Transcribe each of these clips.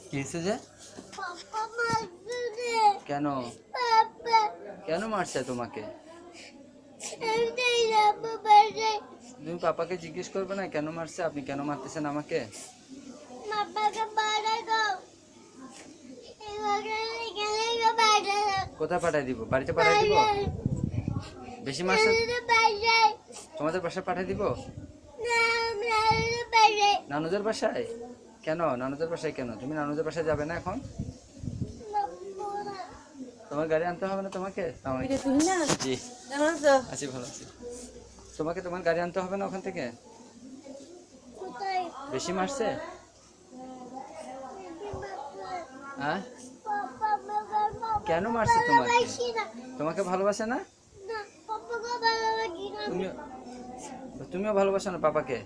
কি হয়েছে যে? কেন কেন মারছে তোমাকে? তুমি পাপাকে জিজ্ঞেস করবে না কেন মারছে? আপনি কেন মারতেছেন আমাকে? কোথায় পাঠাই দিব? বাড়িতে পাঠাই দিব? বেশি মারছে? তোমাদের বাসায় পাঠাই দিব? নানুদের বাসায়? কেন নানুদের বাসায় কেন? তুমি নানুদের বাসায় যাবে না এখন? তোমার গাড়ি আনতে হবে না তোমাকে? জি আছি, ভালো আছি। তোমাকে তোমার গাড়ি আনতে হবে না ওখান থেকে? বেশি মারছে? হ্যাঁ কেন মারছে তোমাকে? তোমাকে ভালোবাসে না? তুমিও ভালোবাসো না পাপাকে?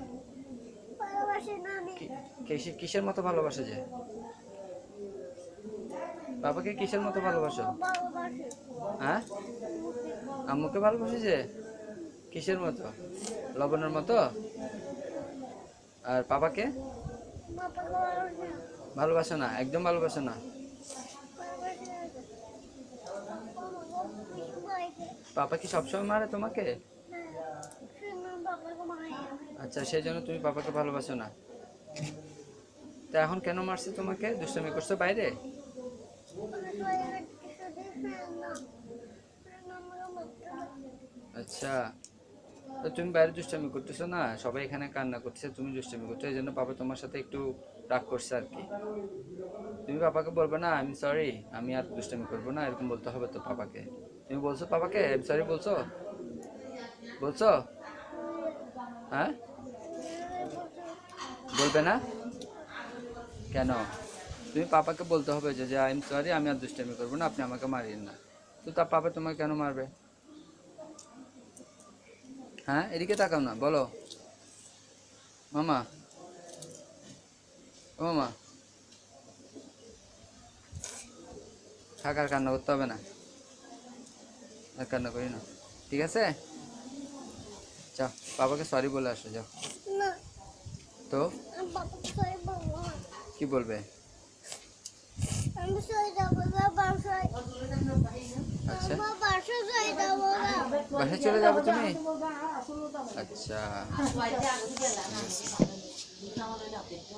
কিসের মতো ভালোবাসে যে? বাবাকে কিসের মতো ভালোবাসো? হ্যাঁ আম্মুকে ভালোবাসে যে? কিসের মতো? লবণের মতো? আর পাপাকে ভালোবাসো না? একদম ভালোবাসো না? পাপা কি সবসময় মারে তোমাকে? আচ্ছা সেই জন্য তুমি পাপাকে ভালোবাসো না? তা এখন কেন মারছে তোমাকে? দুষ্টামি করছো বাইরে? আচ্ছা তো তুমি বাইরে দুষ্টামি করতেছো না, সবাই এখানে কান্না করতেছে, তুমি দুষ্টামি করছো, এই জন্য পাপা তোমার সাথে একটু রাগ করছে আর কি। তুমি পাপাকে বলবে না আমি সরি, আমি আর দুষ্টামি করবো না, এরকম বলতে হবে তো পাপাকে। তুমি বলছো পাপাকে আমি সরি বলছো? বলছো? হ্যাঁ বলবে না কেন? তুমি পাপাকে বলতে হবে যে আই এম সরি, আমি আর দুষ্টামি করবো না, আপনি আমাকে মারিয়েন না। তো তা পাপা তোমাকে কেন মারবে? হ্যাঁ এদিকে তাকাও না, বলো মামা। ও মামা থাক, আর কান্না করতে হবে না, আর কান্না করি না, ঠিক আছে? যাও বাবাকে সরি বলে আসো, যাও। তো কি বলবে? আচ্ছা বাসায় চলে যাবে তুমি? আচ্ছা